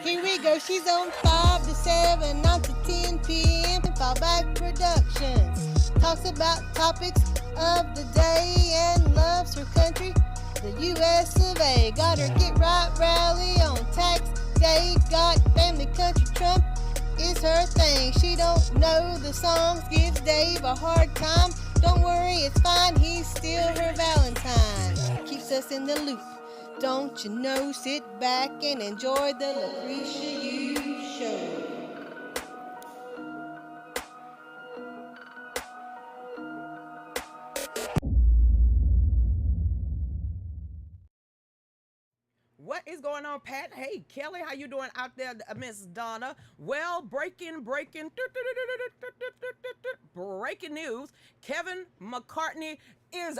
Here we go. She's on 5 to 7, 9 to 10 p.m. Fallback Productions. Talks about topics of the day and loves her country, the U.S. of A. Got her Get Right rally on tax day. Got family country Trump is her thing. She don't know the songs, gives Dave a hard time. Don't worry, it's fine, he's still her Valentine. Keeps us in the loop. Don't you know, sit back and enjoy the Lucretia Hughes Show. What is going on, Pat? Hey, Kelly, how you doing out there, Miss Donna? Well, breaking news. Kevin McCartney is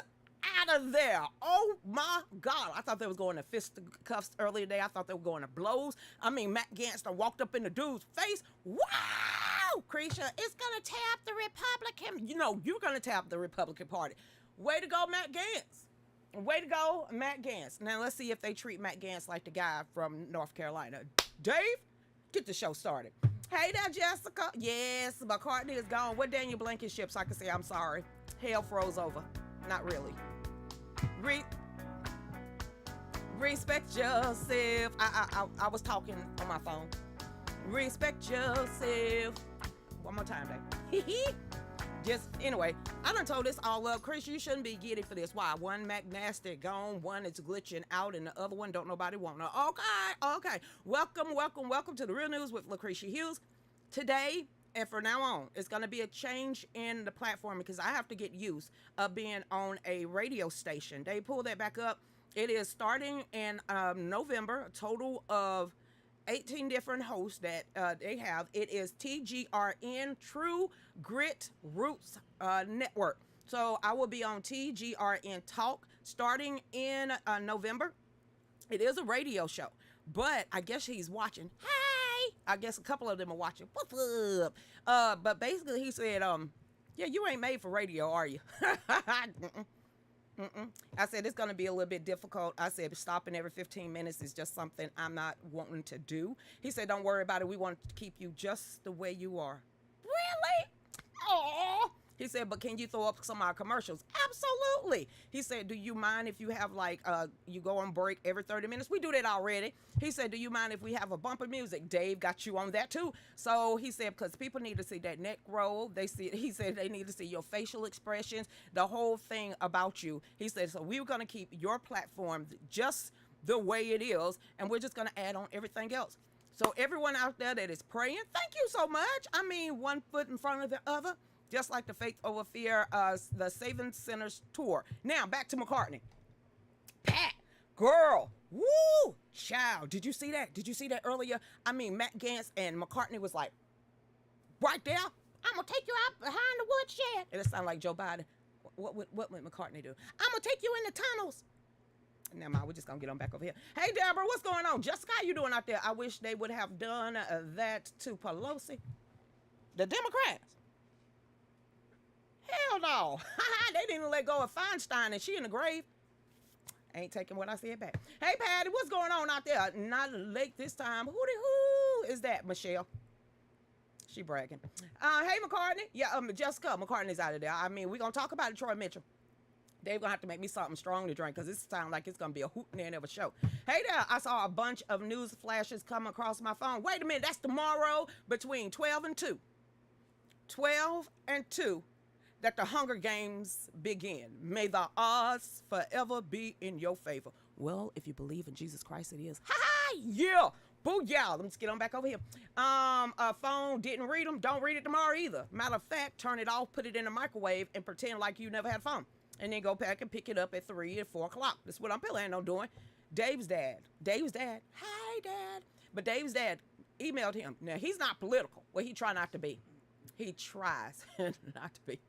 out of there. Oh my God. I thought they was going to fisticuffs earlier today. I thought they were going to blows. I mean, Matt Gantz walked up in the dude's face. Wow! Cretia, it's going to tap the Republican. You know, you're going to tap the Republican Party. Way to go, Matt Gantz. Way to go, Matt Gantz. Now, let's see if they treat Matt Gantz like the guy from North Carolina. Dave, get the show started. Hey there, Jessica. Yes, McCartney is gone. What Daniel Blankenship so I can say I'm sorry. Hell froze over. Not really. Respect yourself. I was talking on my phone. Respect yourself. One more time, Dave. Just anyway, I done told this all up. Chris, you shouldn't be giddy for this. Why? One McNasty gone, one is glitching out, and the other one don't nobody want to. Okay. Welcome to the Real News with Lucretia Hughes. Today and from now on, it's going to be a change in the platform because I have to get used of being on a radio station. They pull that back up. It is starting in November, a total of 18 different hosts that they have. It is TGRN, True Grit Roots Network. So I will be on TGRN Talk starting in November. It is a radio show, but I guess he's watching. Hey, I guess a couple of them are watching. What's up? But basically he said, yeah, you ain't made for radio, are you? I said it's going to be a little bit difficult. I said stopping every 15 minutes is just something I'm not wanting to do. He said, don't worry about it. We want to keep you just the way you are. Really? Oh. He said, but can you throw up some of our commercials? Absolutely. He said, do you mind if you have like, you go on break every 30 minutes? We do that already. He said, do you mind if we have a bumper music? Dave got you on that too. So he said, because people need to see that neck roll. He said they need to see your facial expressions, the whole thing about you. He said, so we were going to keep your platform just the way it is, and we're just going to add on everything else. So everyone out there that is praying, thank you so much. I mean, one foot in front of the other. Just like the Faith Over Fear, the Saving Sinners tour. Now, back to McCartney. Pat, girl, woo, child. Did you see that? Did you see that earlier? I mean, Matt Gantz and McCartney was like, right there, I'm going to take you out behind the woodshed. And it sounded like Joe Biden. What would McCartney do? I'm going to take you in the tunnels. Never mind, we're just going to get on back over here. Hey, Deborah, what's going on? Jessica, how you doing out there? I wish they would have done that to Pelosi. The Democrats. Hell no. They didn't let go of Feinstein and she in the grave. Ain't taking what I said back. Hey, Patty, what's going on out there? Not late this time. Who is that, Michelle? She bragging. Hey, McCartney. Yeah, Jessica, McCartney's out of there. I mean, we're going to talk about it, Troy Mitchell. They're going to have to make me something strong to drink because this sounds like it's going to be a hootin' end of a show. Hey there, I saw a bunch of news flashes come across my phone. Wait a minute, that's tomorrow between 12 and 2. 12 and 2. That the Hunger Games begin. May the odds forever be in your favor. Well, if you believe in Jesus Christ, it is. Ha-ha! Yeah! Booyah! Let's get on back over here. A phone, didn't read them. Don't read it tomorrow either. Matter of fact, turn it off, put it in the microwave, and pretend like you never had a phone. And then go back and pick it up at 3 or 4 o'clock. That's what I'm planning on doing. Dave's dad. Hi, Dad. But Dave's dad emailed him. Now, he's not political. Well, he try not to be. He tries not to be.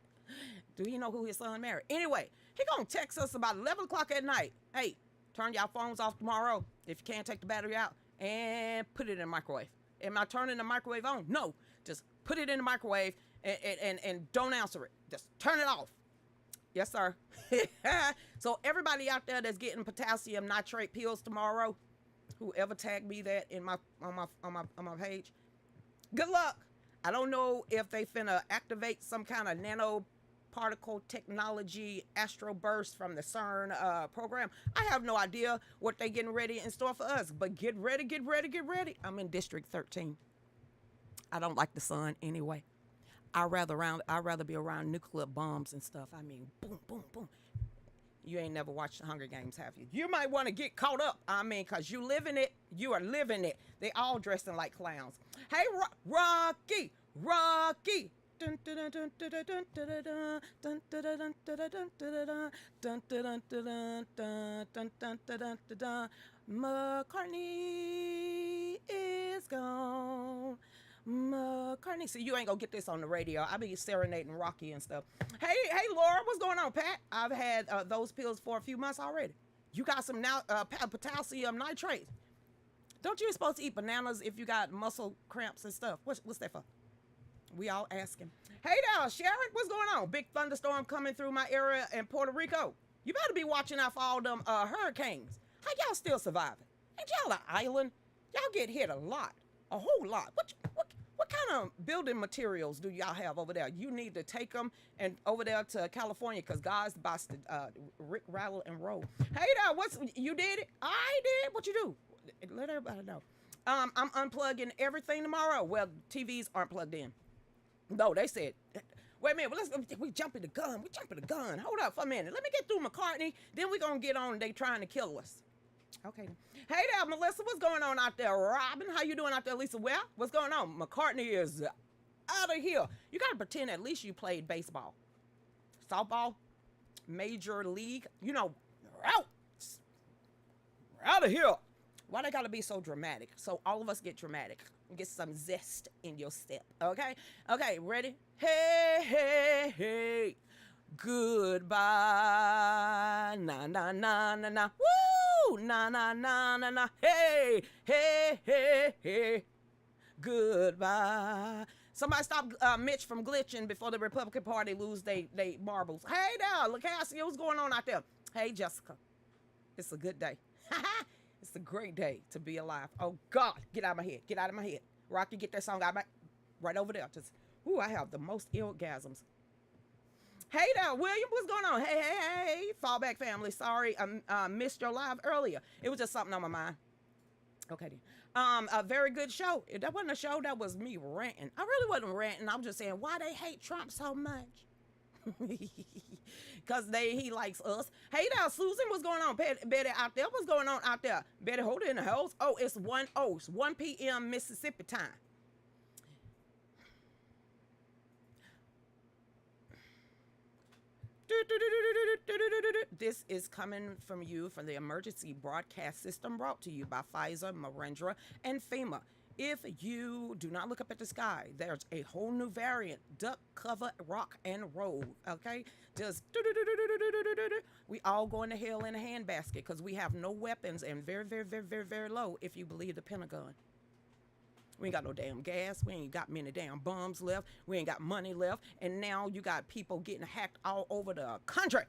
Do you know who his son married? Anyway, he gonna text us about 11 o'clock at night. Hey, turn y'all phones off tomorrow if you can't take the battery out and put it in the microwave. Am I turning the microwave on? No, just put it in the microwave and don't answer it. Just turn it off. Yes, sir. So everybody out there that's getting potassium nitrate pills tomorrow, whoever tagged me that in on my page, good luck. I don't know if they finna activate some kind of nanoparticle technology astro burst from the CERN program. I have no idea what they getting ready in store for us, but get ready. I'm in District 13. I don't like the sun anyway. I'd rather be around nuclear bombs and stuff. I mean, boom, boom, boom. You ain't never watched the Hunger Games, have you? You might want to get caught up. I mean, because you living it. You are living it. They all dressing like clowns. Hey, Rocky. McCartney is gone. McCartney, see, you ain't gonna get this on the radio. I be serenading Rocky and stuff. Hey, Laura, what's going on, Pat? I've had those pills for a few months already. You got some now potassium nitrate. Don't you supposed to eat bananas if you got muscle cramps and stuff? What's that for? We all asking. Hey now, Sharon, what's going on? Big thunderstorm coming through my area in Puerto Rico. You better be watching out for all them hurricanes. How y'all still surviving? Ain't y'all an island? Y'all get hit a lot, a whole lot. What kind of building materials do y'all have over there? You need to take them and over there to California because God's about to Rick, rattle, and roll. Hey now, you did it? I did. What you do? Let everybody know. I'm unplugging everything tomorrow. Well, TVs aren't plugged in. No, they said, wait a minute, we jumping the gun. Hold up for a minute. Let me get through McCartney. Then we're going to get on. They trying to kill us. Okay. Hey there, Melissa. What's going on out there? Robin, how you doing out there? Lisa, well, what's going on? McCartney is out of here. You got to pretend at least you played baseball. Softball, major league. You know, out of here. Why they got to be so dramatic? So all of us get dramatic. Get some zest in your step. Okay? Okay, ready? Hey. Goodbye. Na, na, na, na, na. Woo! Na, na, na, na, na. Hey. Goodbye. Somebody stop Mitch from glitching before the Republican Party lose they marbles. Hey now, Lucretia, what's going on out there? Hey, Jessica. It's a good day. It's a great day to be alive. Oh, God. Get out of my head. Get out of my head. Rocky, get that song out of my... Right over there. Just, ooh, I have the most orgasms. Hey there, William. What's going on? Hey, hey, hey. Fallback family. Sorry, I missed your live earlier. It was just something on my mind. Okay, then. A very good show. That wasn't a show. That was me ranting. I really wasn't ranting. I was just saying why they hate Trump so much. Because he likes us. Hey there, Susan. What's going on? Betty out there. What's going on out there? Betty, hold it in the house. Oh, it's 1 p.m. Mississippi time. This is coming from you from the emergency broadcast system brought to you by Pfizer, Marendra, and FEMA. If you do not look up at the sky, there's a whole new variant, duck, cover, rock, and roll, okay? Just we all going to hell in a handbasket because we have no weapons and very, very, very, very, very low if you believe the Pentagon. We ain't got no damn gas. We ain't got many damn bombs left. We ain't got money left. And now you got people getting hacked all over the country.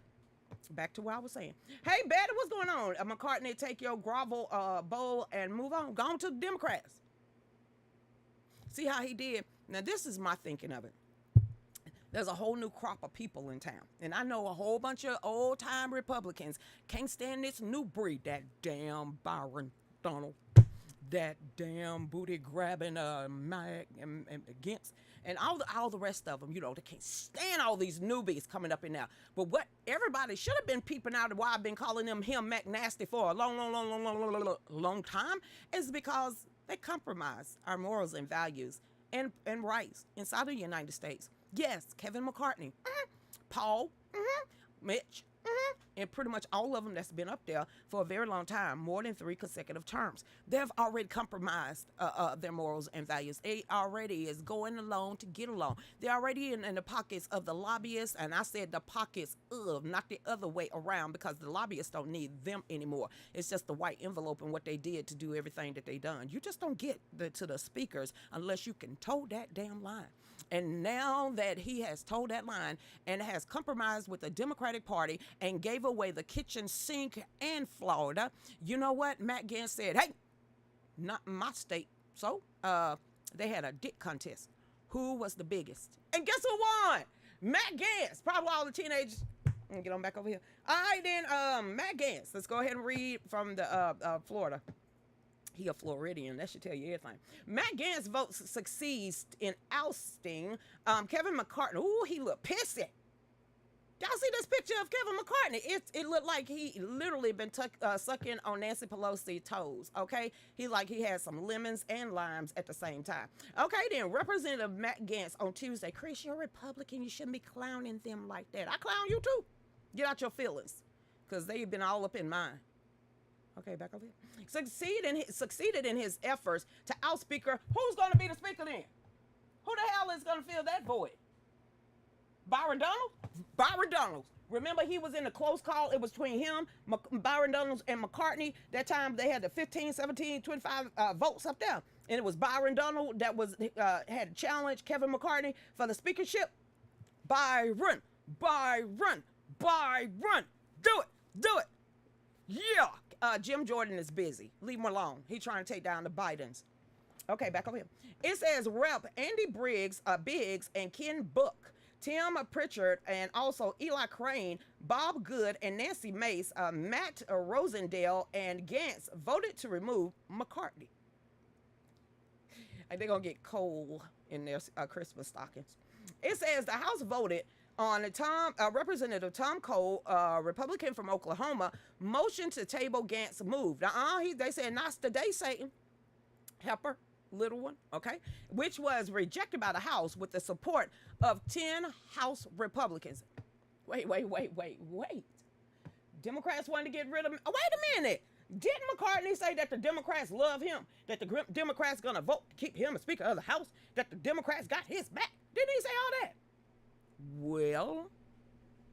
Back to what I was saying. Hey, Betty, what's going on? McCartney, take your grovel bowl and move on. Go on to the Democrats. See how he did? Now, this is my thinking of it. There's a whole new crop of people in town. And I know a whole bunch of old-time Republicans can't stand this new breed. That damn Byron Donald. That damn booty-grabbing Mac and against. And all the rest of them, you know, they can't stand all these newbies coming up in there. But what everybody should have been peeping out of why I've been calling them him Mac Nasty for a long time is because they compromise our morals and values and rights inside of the United States. Yes, Kevin McCartney, Paul, Mitch, and pretty much all of them that's been up there for a very long time, more than 3 consecutive terms. They've already compromised their morals and values. They already is going along to get along. They're already in the pockets of the lobbyists, and I said the pockets of, not the other way around, because the lobbyists don't need them anymore. It's just the white envelope and what they did to do everything that they done. You just don't get to the speakers unless you can toe that damn line. And now that he has told that line and has compromised with the Democratic Party and gave away the kitchen sink in Florida, you know what? Matt Gaetz said, hey, not my state. So they had a dick contest. Who was the biggest? And guess who won? Matt Gaetz. Probably all the teenagers. Get on back over here. All right, then, Matt Gaetz. Let's go ahead and read from the Florida. He a Floridian. That should tell you everything. Matt Gaetz vote succeeds in ousting Kevin McCartney. Ooh, he looked pissy. Y'all see this picture of Kevin McCartney? It looked like he literally been sucking on Nancy Pelosi's toes, okay? He had some lemons and limes at the same time. Okay, then, Representative Matt Gaetz on Tuesday. Chris, you're a Republican. You shouldn't be clowning them like that. I clown you too. Get out your feelings, because they've been all up in mine. Okay, back over here. Succeeded in his efforts to out Speaker. Who's going to be the Speaker then? Who the hell is going to fill that void? Byron Donald? Byron Donald. Remember, he was in a close call. It was between him, Byron Donalds, and McCartney. That time they had the 15, 17, 25 votes up there. And it was Byron Donald that had challenged Kevin McCartney for the speakership. Byron. Do it. Yeah. Jim Jordan is busy. Leave him alone. He's trying to take down the Bidens. Okay, back over here. It says Rep. Andy Biggs, and Ken Book, Tim Pritchard, and also Eli Crane, Bob Good, and Nancy Mace, Matt Rosendale, and Gantz voted to remove McCartney. And they're going to get coal in their Christmas stockings. It says the House voted on Representative Tom Cole, Republican from Oklahoma, motion to table Gantz move. They said, not today, Satan. Helper, little one, okay? Which was rejected by the House with the support of 10 House Republicans. Wait. Democrats wanted to get rid of him. Oh, wait a minute. Didn't McCartney say that the Democrats love him? That the Democrats going to vote to keep him a Speaker of the House? That the Democrats got his back? Didn't he say all that? Well,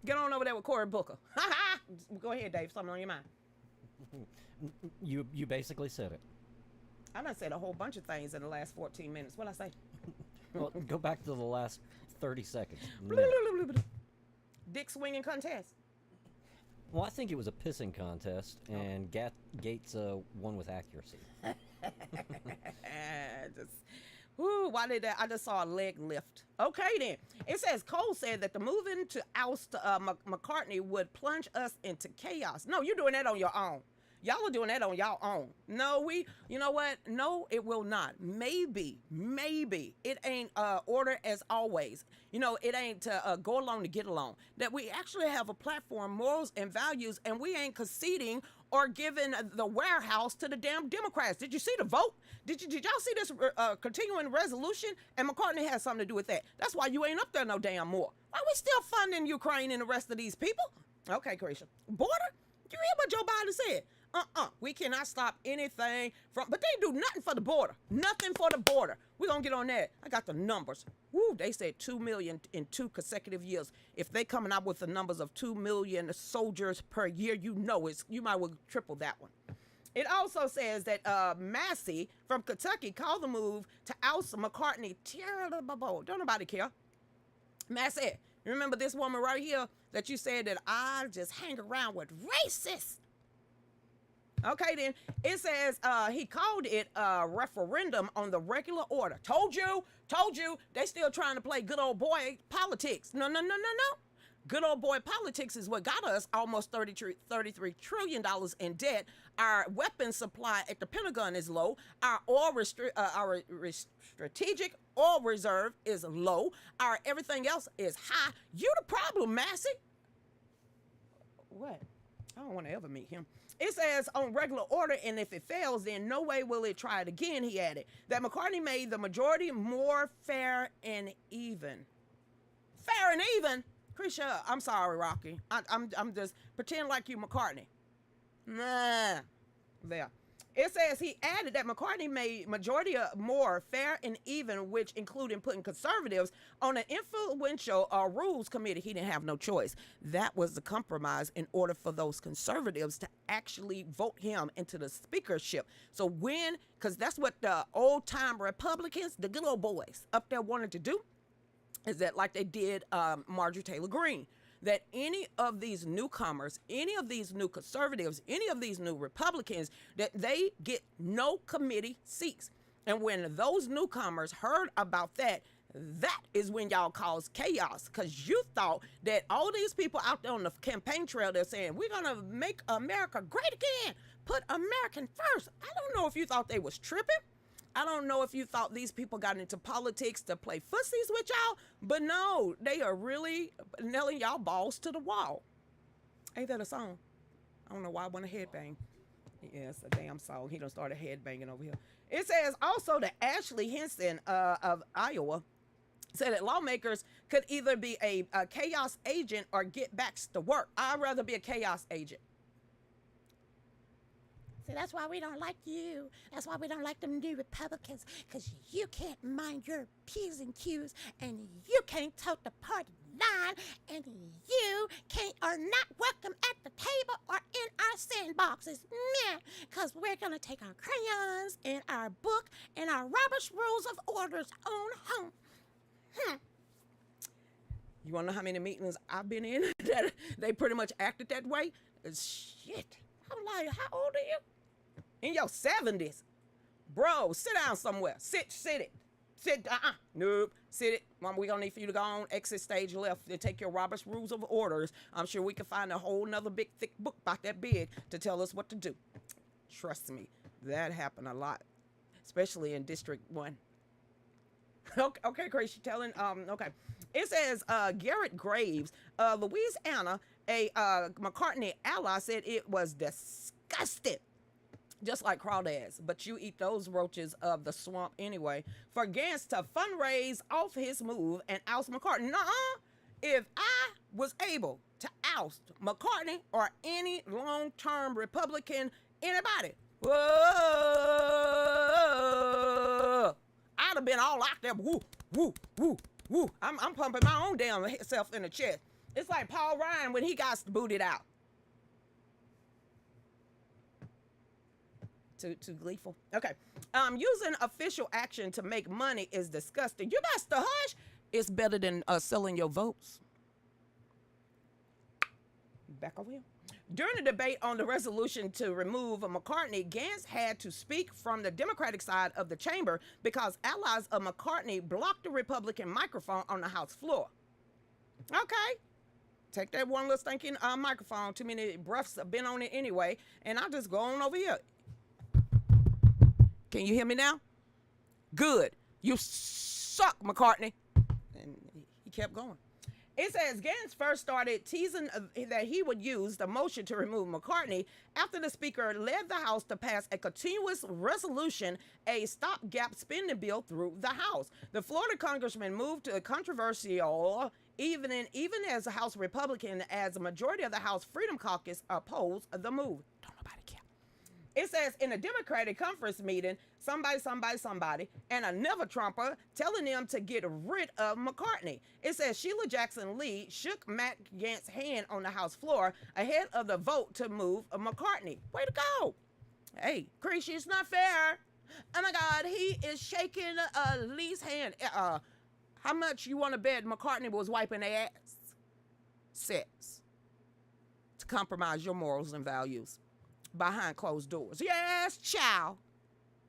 get on over there with Cory Booker. Go ahead, Dave. Something on your mind. You basically said it. I done said a whole bunch of things in the last 14 minutes. What'd I say? Well, go back to the last 30 seconds. Dick swinging contest. Well, I think it was a pissing contest, and Gates won with accuracy. Just, whoo, why did that? I just saw a leg lift. Okay, then. It says Cole said that the moving to oust McCartney would plunge us into chaos. No, you're doing that on your own. Y'all are doing that on y'all own. No, you know what? No, it will not. Maybe it ain't order as always. You know, it ain't to go along to get along. That we actually have a platform, morals and values, and we ain't conceding or giving the warehouse to the damn Democrats. Did you see the vote? Did y'all see this continuing resolution? And McCartney has something to do with that. That's why you ain't up there no damn more. Why we still funding Ukraine and the rest of these people? Okay, Carisha. Border? You hear what Joe Biden said? We cannot stop anything from, but they do nothing for the border. Nothing for the border. We're going to get on that. I got the numbers. Woo, they said 2 million in 2 consecutive years. If they coming out with the numbers of 2 million soldiers per year, you know you might well triple that one. It also says that Massey from Kentucky called the move to oust McCartney. Don't nobody care. Massey, you remember this woman right here that you said that I just hang around with racists? Okay, then it says he called it a referendum on the regular order. Told you, they still trying to play good old boy politics. No. Good old boy politics is what got us almost $33 trillion in debt. Our weapons supply at the Pentagon is low. Our strategic oil reserve is low. Our everything else is high. You the problem, Massey. What? I don't want to ever meet him. It says on regular order, and if it fails, then no way will it try it again, he added. That McCartney made the majority more fair and even. Fair and even? Krisha, I'm sorry, Rocky. I'm just pretend like you McCartney. Nah. There. It says he added that McCartney made majority more fair and even, which including putting conservatives on an influential rules committee. He didn't have no choice. That was the compromise in order for those conservatives to actually vote him into the speakership. So because that's what the old time Republicans, the good old boys up there wanted to do, is that like they did Marjorie Taylor Greene. That any of these newcomers, any of these new conservatives, any of these new Republicans, that they get no committee seats. And when those newcomers heard about that, that is when y'all caused chaos, because you thought that all these people out there on the campaign trail, they're saying, we're going to make America great again, put American first. I don't know if you thought they was tripping. I don't know if you thought these people got into politics to play fussies with y'all, but no, they are really nailing y'all balls to the wall. Ain't that a song? I don't know why I want to headbang. Yeah, it's a damn song. He done started headbanging over here. It says also that Ashley Henson of Iowa said that lawmakers could either be a chaos agent or get back to work. I'd rather be a chaos agent. See, that's why we don't like you. That's why we don't like them new Republicans, because you can't mind your P's and Q's, and you can't tote the party line, and you are not welcome at the table or in our sandboxes. Because we're going to take our crayons and our book and our Robert's Rules of Orders on home. You want to know how many meetings I've been in that they pretty much acted that way? Shit. I'm like, how old are you? In your 70s. Bro, sit down somewhere. Sit it. Nope. Sit it. Mom, we're going to need for you to go on exit stage left and take your Robert's Rules of Orders. I'm sure we can find a whole nother big, thick book about that big to tell us what to do. Trust me, that happened a lot, especially in District 1. Okay, Grace, you're telling, okay. It says, Garrett Graves, Louisiana, a McCartney ally, said it was disgusting. Just like crawdads, but you eat those roaches of the swamp anyway. For Gantz to fundraise off his move and oust McCartney. Nuh-uh. If I was able to oust McCartney or any long-term Republican, anybody, whoa, I'd have been all out there. Woo, woo, woo, woo. I'm pumping my own damn self in the chest. It's like Paul Ryan when he got booted out. Too gleeful. Okay. Using official action to make money is disgusting. You best to hush. It's better than selling your votes. Back over here. During the debate on the resolution to remove McCartney, Gantz had to speak from the Democratic side of the chamber because allies of McCartney blocked the Republican microphone on the House floor. Okay. Take that one little stinking microphone. Too many breaths have been on it anyway. And I'll just go on over here. Can you hear me now? Good. You suck, McCartney. And he kept going. It says Gantz first started teasing that he would use the motion to remove McCartney after the speaker led the House to pass a continuous resolution, a stopgap spending bill through the House. The Florida congressman moved to a controversial, even as a House Republican, as a majority of the House Freedom Caucus opposed the move. Don't nobody care. It says in a Democratic conference meeting, somebody, and another Trumper telling them to get rid of McCartney. It says Sheila Jackson Lee shook Matt Gantz's hand on the House floor ahead of the vote to move McCartney. Way to go. Hey, Creasy, it's not fair. Oh my God, he is shaking Lee's hand. How much you want to bet McCartney was wiping their ass? Sex. To compromise your morals and values. Behind closed doors. Yes, child.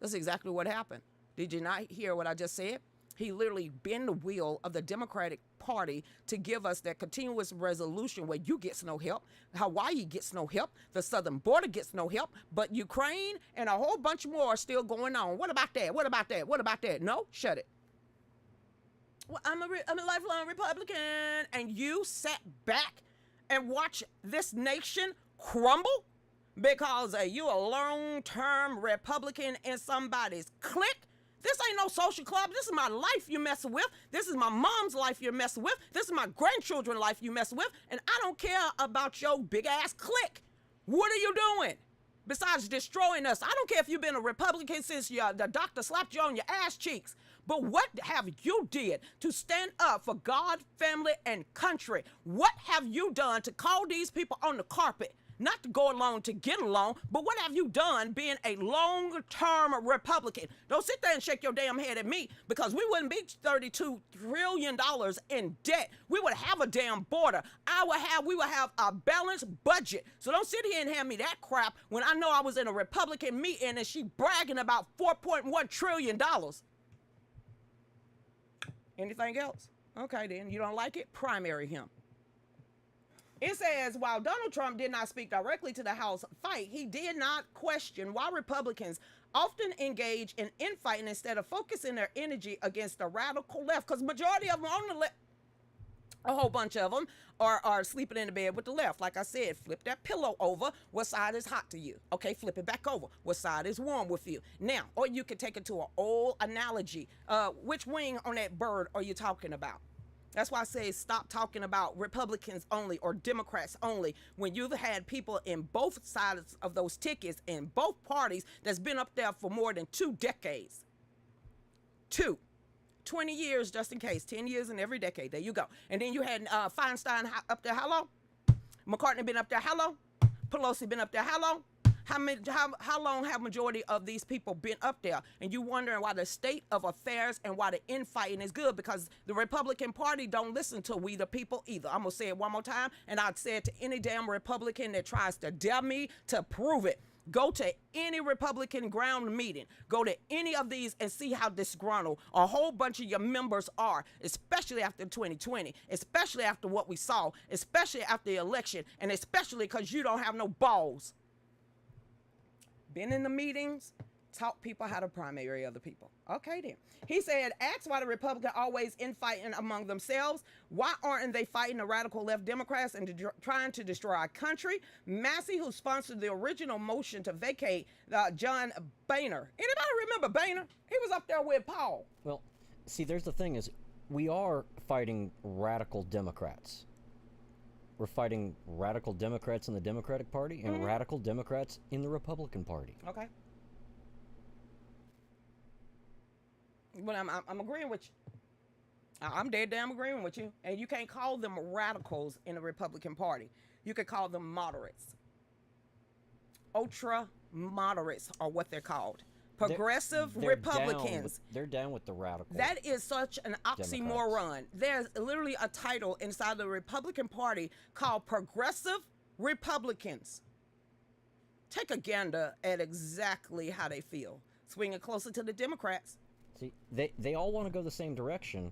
That's exactly what happened. Did you not hear what I just said? He literally bent the wheel of the Democratic Party to give us that continuous resolution where you gets no help, Hawaii gets no help, the southern border gets no help, but Ukraine and a whole bunch more are still going on. What about that? What about that? What about that? No, shut it. Well, I'm a lifelong Republican, and you sat back and watched this nation crumble? Because you a long-term Republican in somebody's clique? This ain't no social club. This is my life you messing with. This is my mom's life you're messing with. This is my grandchildren's life you messing with. And I don't care about your big-ass clique. What are you doing besides destroying us? I don't care if you've been a Republican since the doctor slapped you on your ass cheeks. But what have you did to stand up for God, family, and country? What have you done to call these people on the carpet? Not to go along to get along, but what have you done being a long-term Republican? Don't sit there and shake your damn head at me, because we wouldn't be $32 trillion in debt. We would have a damn border. We would have a balanced budget. So don't sit here and hand me that crap when I know I was in a Republican meeting and she bragging about $4.1 trillion. Anything else? Okay, then. You don't like it? Primary him. It says, while Donald Trump did not speak directly to the House fight, he did not question why Republicans often engage in infighting instead of focusing their energy against the radical left, because majority of them on the left, a whole bunch of them are sleeping in the bed with the left. Like I said, flip that pillow over. What side is hot to you? Okay, flip it back over. What side is warm with you? Now, or you can take it to an old analogy. Which wing on that bird are you talking about? That's why I say stop talking about Republicans only or Democrats only when you've had people in both sides of those tickets in both parties that's been up there for more than 2 decades. 20 years just in case, 10 years in every decade. There you go. And then you had Feinstein up there how long? McCartney been up there how long? Pelosi been up there how long? How long have majority of these people been up there? And you wondering why the state of affairs and why the infighting is good, because the Republican Party don't listen to we the people either. I'm going to say it one more time, and I'd say it to any damn Republican that tries to dare me to prove it. Go to any Republican ground meeting. Go to any of these and see how disgruntled a whole bunch of your members are, especially after 2020, especially after what we saw, especially after the election, and especially because you don't have no balls. Been in the meetings, taught people how to primary other people. Okay, then. He said, ask why the Republicans always infighting among themselves. Why aren't they fighting the radical left Democrats and trying to destroy our country? Massey, who sponsored the original motion to vacate John Boehner. Anybody remember Boehner? He was up there with Paul. Well, see, there's the thing is, we are fighting radical Democrats. We're fighting radical Democrats in the Democratic Party and radical Democrats in the Republican Party. Okay. But I'm agreeing with you. I'm dead damn agreeing with you. And you can't call them radicals in the Republican Party. You could call them moderates. Ultra moderates are what they're called. Progressive they're Republicans. They're down with the radical. That is such an oxymoron. There's literally a title inside the Republican Party called Progressive Republicans, take a gander at exactly how they feel, swinging closer to the Democrats. See, they all want to go the same direction.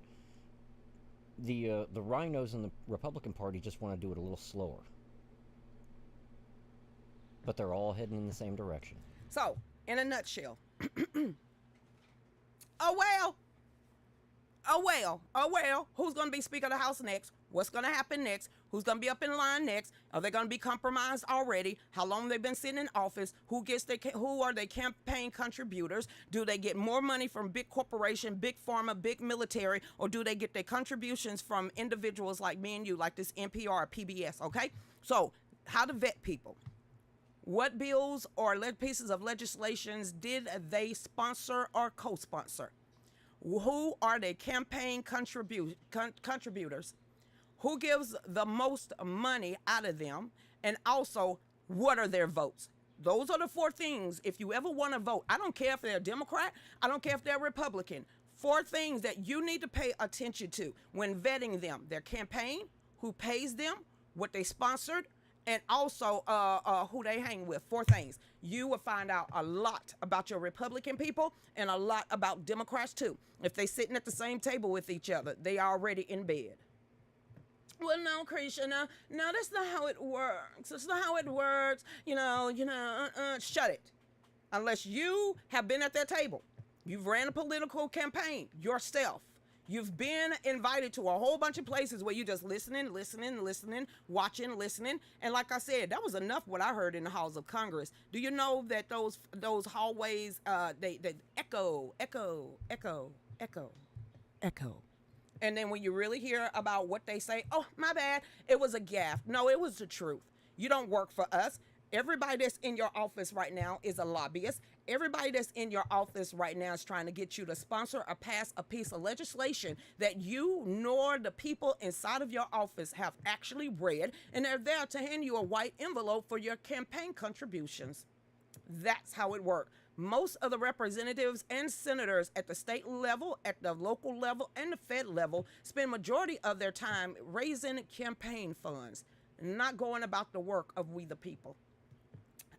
The rhinos in the Republican Party just want to do it a little slower. But they're all heading in the same direction. So, in a nutshell, oh well, who's going to be Speaker of the House next? What's going to happen next? Who's going to be up in line next? Are they going to be compromised already? How long they've been sitting in office? Who are their campaign contributors? Do they get more money from big corporation, big pharma, big military, or do they get their contributions from individuals like me and you, like this NPR, PBS, okay? So, how to vet people. What bills or pieces of legislations did they sponsor or co-sponsor? Who are their campaign contributors? Who gives the most money out of them? And also, what are their votes? Those are the four things. If you ever want to vote, I don't care if they're a Democrat, I don't care if they're a Republican. Four things that you need to pay attention to when vetting them: their campaign, who pays them, what they sponsored, and also who they hang with. Four things. You will find out a lot about your Republican people and a lot about Democrats too. If they sitting at the same table with each other, they are already in bed. Well, no, Lucretia, no, that's not how it works. That's not how it works. Shut it. Unless you have been at that table, you've ran a political campaign yourself. You've been invited to a whole bunch of places where you just listening, watching, listening. And like I said, that was enough what I heard in the halls of Congress. Do you know that those hallways, they echo. And then when you really hear about what they say, oh, my bad, it was a gaffe. No, it was the truth. You don't work for us. Everybody that's in your office right now is a lobbyist. Everybody that's in your office right now is trying to get you to sponsor or pass a piece of legislation that you nor the people inside of your office have actually read, and they're there to hand you a white envelope for your campaign contributions. That's how it works. Most of the representatives and senators at the state level, at the local level, and the Fed level spend majority of their time raising campaign funds, not going about the work of we the people.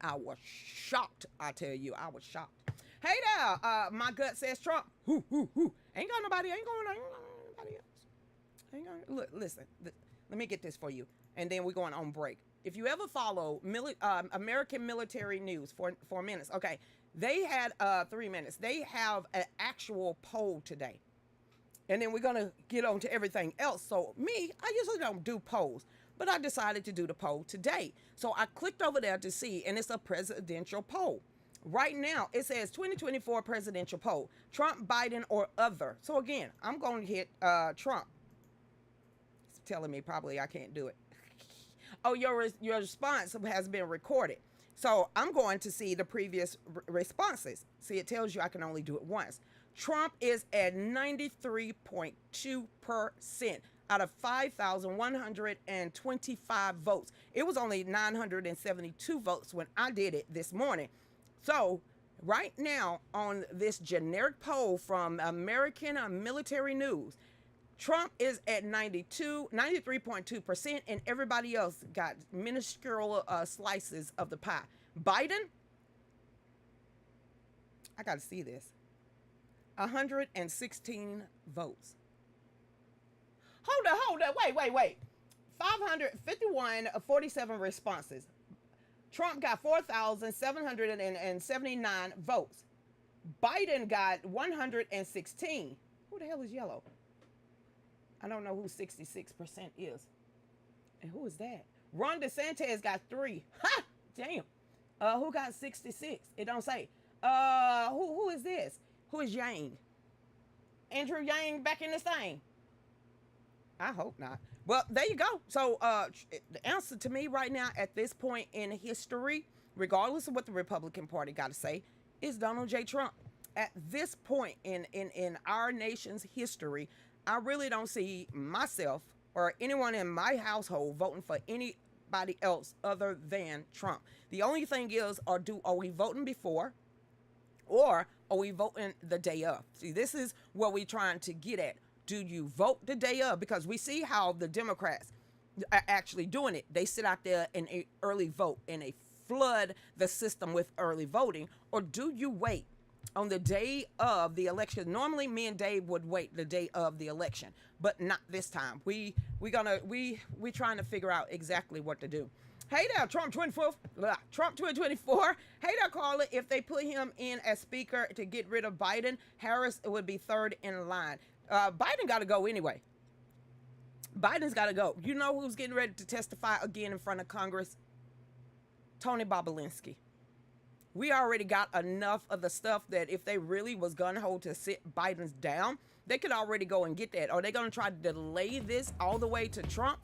I was shocked, I tell you. I was shocked. Hey there, my gut says Trump. Ain't got nobody else. Look, listen, let me get this for you, and then we're going on break. If you ever follow American military news for 4 minutes, okay, they had 3 minutes. They have an actual poll today. And then we're going to get on to everything else. So I usually don't do polls, but I decided to do the poll today. So I clicked over there to see, and it's a presidential poll. Right now, it says 2024 presidential poll, Trump, Biden, or other. So again, I'm going to hit Trump. It's telling me probably I can't do it. Oh, your response has been recorded. So I'm going to see the previous responses. See, it tells you I can only do it once. Trump is at 93.2% out of 5,125 votes. It was only 972 votes when I did it this morning. So right now on this generic poll from American Military News, Trump is at 93.2%, and everybody else got minuscule slices of the pie. Biden, I got to see this, 116 votes. Hold up, wait. 547 responses. Trump got 4,779 votes. Biden got 116. Who the hell is yellow? I don't know who 66% is. And who is that? Ron DeSantis got 3. Ha! Damn. Who got 66? It don't say. Who is this? Who is Yang? Andrew Yang back in this thing? I hope not. Well, there you go. So the answer to me right now at this point in history, regardless of what the Republican Party got to say, is Donald J. Trump. At this point in our nation's history, I really don't see myself or anyone in my household voting for anybody else other than Trump. The only thing is, are we voting before, or are we voting the day of? See, this is what we're trying to get at. Do you vote the day of? Because we see how the Democrats, actually doing it. They sit out there and a early vote and they flood the system with early voting, or do you wait on the day of the election? Normally, me and Dave would wait the day of the election, but not this time. We trying to figure out exactly what to do. Hey there, Trump 2024. Hey there, caller. If they put him in as speaker to get rid of Biden, Harris would be third in line. Biden got to go anyway. Biden's got to go. You know who's getting ready to testify again in front of Congress? Tony Bobulinski. We already got enough of the stuff that if they really was gun-ho to sit Biden's down, they could already go and get that. Are they going to try to delay this all the way to Trump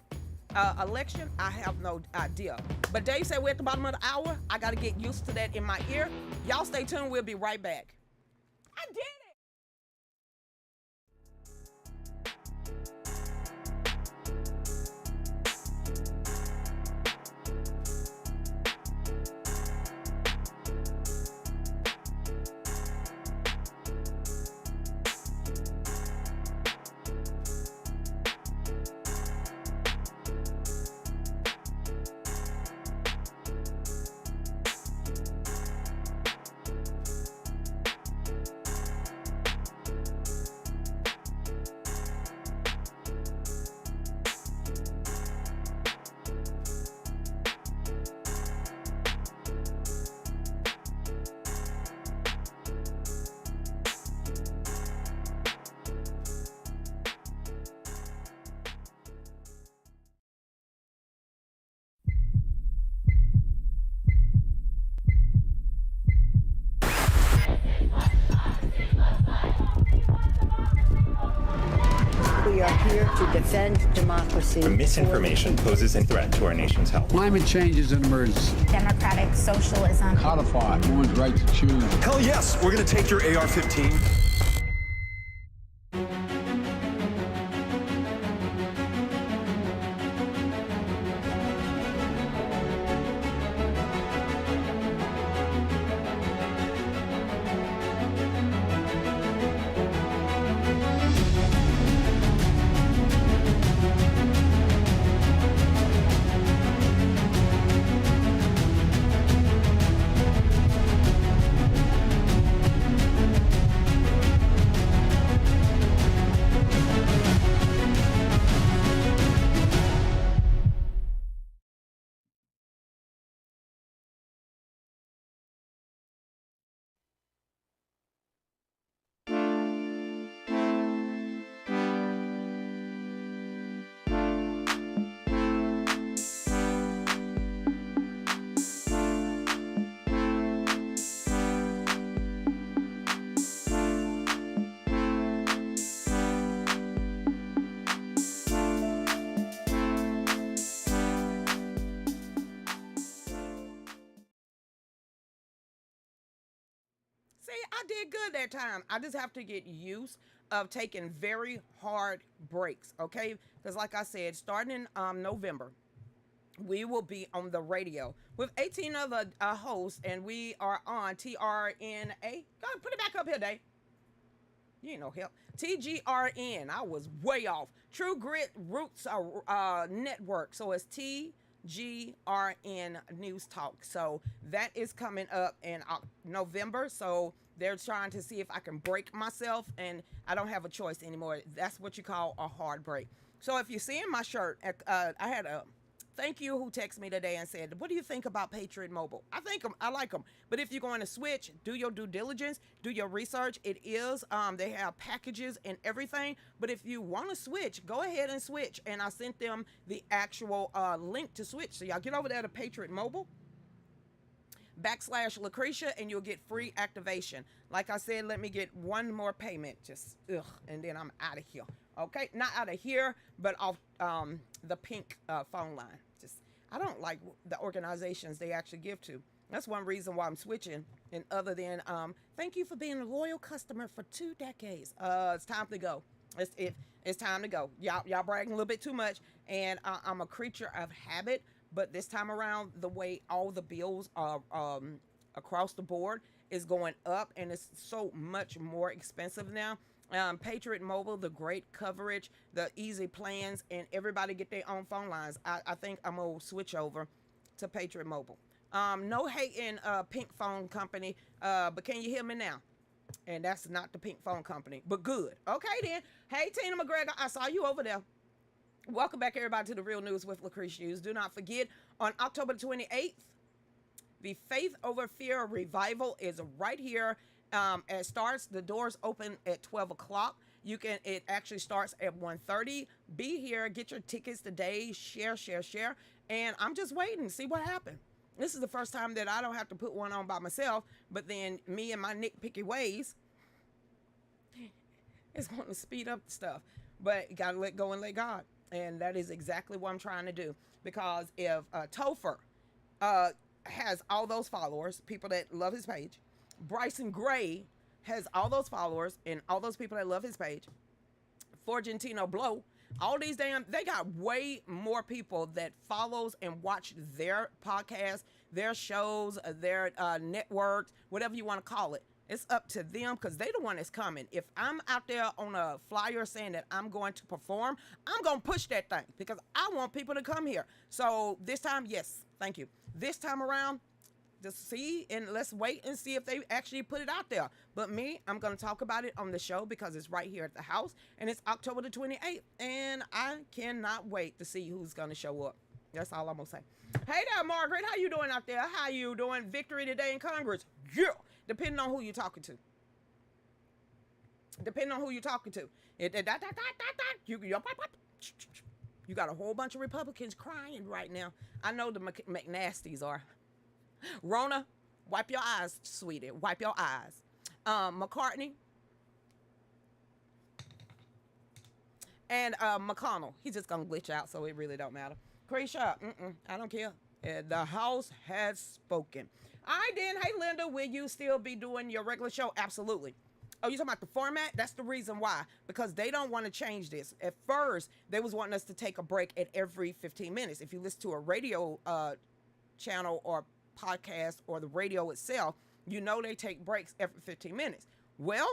election? I have no idea. But Dave said we're at the bottom of the hour. I got to get used to that in my ear. Y'all stay tuned. We'll be right back. I did it. We are here to defend democracy. Misinformation poses a threat to our nation's health. Climate change is an emergency. Democratic socialism. Codify one's right to choose. Hell yes, we're going to take your AR-15. See, I did good that time. I just have to get used of taking very hard breaks, okay? Because like I said, starting in November, we will be on the radio with 18 other hosts, and we are on TRNA. Go ahead, put it back up here, Dave. You ain't no help. TGRN. I was way off. True Grit Roots Network. So it's TGRN News Talk. So that is coming up in November. So they're trying to see if I can break myself, and I don't have a choice anymore. That's what you call a hard break. So if you see in my shirt, I had a thank you who texted me today and said, what do you think about Patriot Mobile? I like them. But if you're going to switch, do your due diligence, do your research. It is, they have packages and everything. But if you want to switch, go ahead and switch. And I sent them the actual link to switch. So y'all get over there to Patriot Mobile / Lucretia, and you'll get free activation. Like I said, let me get one more payment, and then I'm out of here. Okay, not out of here, but off the pink phone line. I don't like the organizations they actually give to. That's one reason why I'm switching. And other than thank you for being a loyal customer for 2 decades. It's time to go. It's time to go. Y'all bragging a little bit too much, and I'm a creature of habit. But this time around, the way all the bills are across the board is going up, and it's so much more expensive now. Patriot Mobile, the great coverage, the easy plans, and everybody get their own phone lines. I think I'm going to switch over to Patriot Mobile. No hate in Pink Phone Company, but can you hear me now? And that's not the Pink Phone Company, but good. Okay, then. Hey, Tina McGregor, I saw you over there. Welcome back, everybody, to The Real News with Lucretia Hughes. Do not forget, on October 28th, the Faith Over Fear Revival is right here. It starts, the doors open at 12 o'clock. It actually starts at 1:30. Be here, get your tickets today, share. And I'm just waiting to see what happens. This is the first time that I don't have to put one on by myself, but then me and my nitpicky ways is going to speed up the stuff. But you got to let go and let God. And that is exactly what I'm trying to do. Because if Topher has all those followers, people that love his page, Bryson Gray has all those followers and all those people that love his page, Forgentino Blow, all these they got way more people that follows and watch their podcasts, their shows, their networks, whatever you want to call it. It's up to them because they the one that's coming. If I'm out there on a flyer saying that I'm going to perform, I'm going to push that thing because I want people to come here. So this time, yes, thank you. This time around, just see and let's wait and see if they actually put it out there. But me, I'm going to talk about it on the show because it's right here at the house and it's October the 28th and I cannot wait to see who's going to show up. That's all I'm going to say. Hey there, Margaret. How you doing out there? How you doing? Victory today in Congress. Yeah. Depending on who you're talking to. You got a whole bunch of Republicans crying right now. I know the McNasties are. Rona, wipe your eyes, sweetie. Wipe your eyes. McCartney and McConnell. He's just gonna glitch out, so it really don't matter. Krisha, I don't care. The House has spoken. All right, then. Hey, Linda, will you still be doing your regular show? Absolutely. Oh, you talking about the format? That's the reason why. Because they don't want to change this. At first, they was wanting us to take a break at every 15 minutes. If you listen to a radio channel or podcast or the radio itself, you know they take breaks every 15 minutes. Well,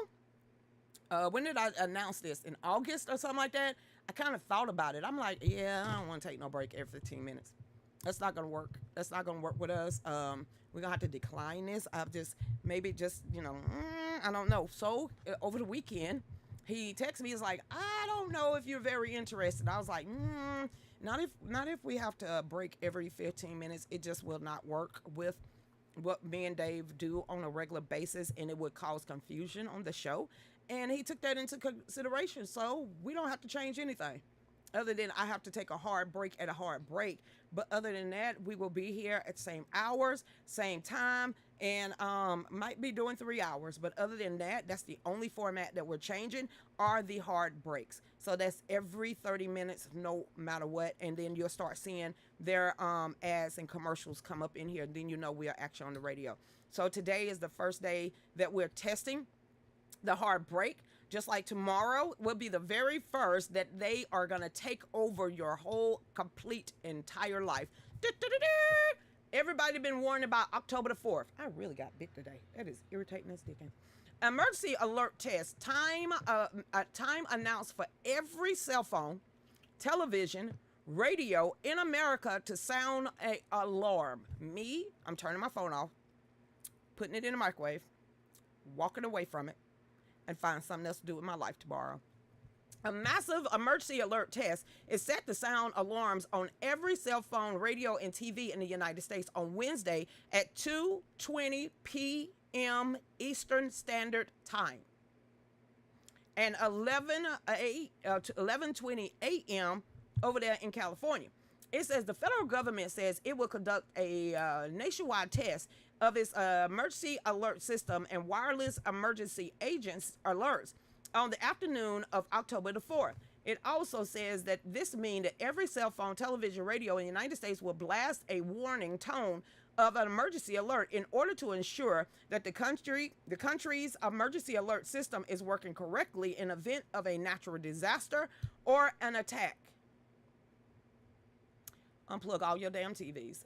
when did I announce this? In August or something like that? I kind of thought about it. I'm like, yeah, I don't want to take no break every 15 minutes. That's not going to work. That's not going to work with us. We're going to have to decline this. I've just, maybe just, I don't know. So, over the weekend, he texted me. He's like, I don't know if you're very interested. I was like, not if we have to break every 15 minutes. It just will not work with what me and Dave do on a regular basis, and it would cause confusion on the show. And he took that into consideration. So, we don't have to change anything. Other than I have to take a hard break at a hard break. But other than that, we will be here at the same hours, same time, and might be doing 3 hours. But other than that, that's the only format that we're changing are the hard breaks. So that's every 30 minutes, no matter what. And then you'll start seeing their ads and commercials come up in here. And then you know we are actually on the radio. So today is the first day that we're testing the hard break. Just like tomorrow will be the very first that they are going to take over your whole complete entire life. Everybody been warned about October the 4th. I really got bit today. That is irritating as dickens. Emergency alert test. Time announced for every cell phone, television, radio in America to sound an alarm. Me, I'm turning my phone off, putting it in the microwave, walking away from it, and find something else to do with my life tomorrow. A massive emergency alert test is set to sound alarms on every cell phone, radio, and TV in the United States on Wednesday at 2:20 p.m. Eastern Standard Time and 11:20 a.m. over there in California. It says the federal government says it will conduct a nationwide test of its emergency alert system and wireless emergency agents alerts on the afternoon of October the 4th. It also says that this means that every cell phone, television, radio in the United States will blast a warning tone of an emergency alert in order to ensure that the country's emergency alert system is working correctly in event of a natural disaster or an attack. Unplug all your damn TVs.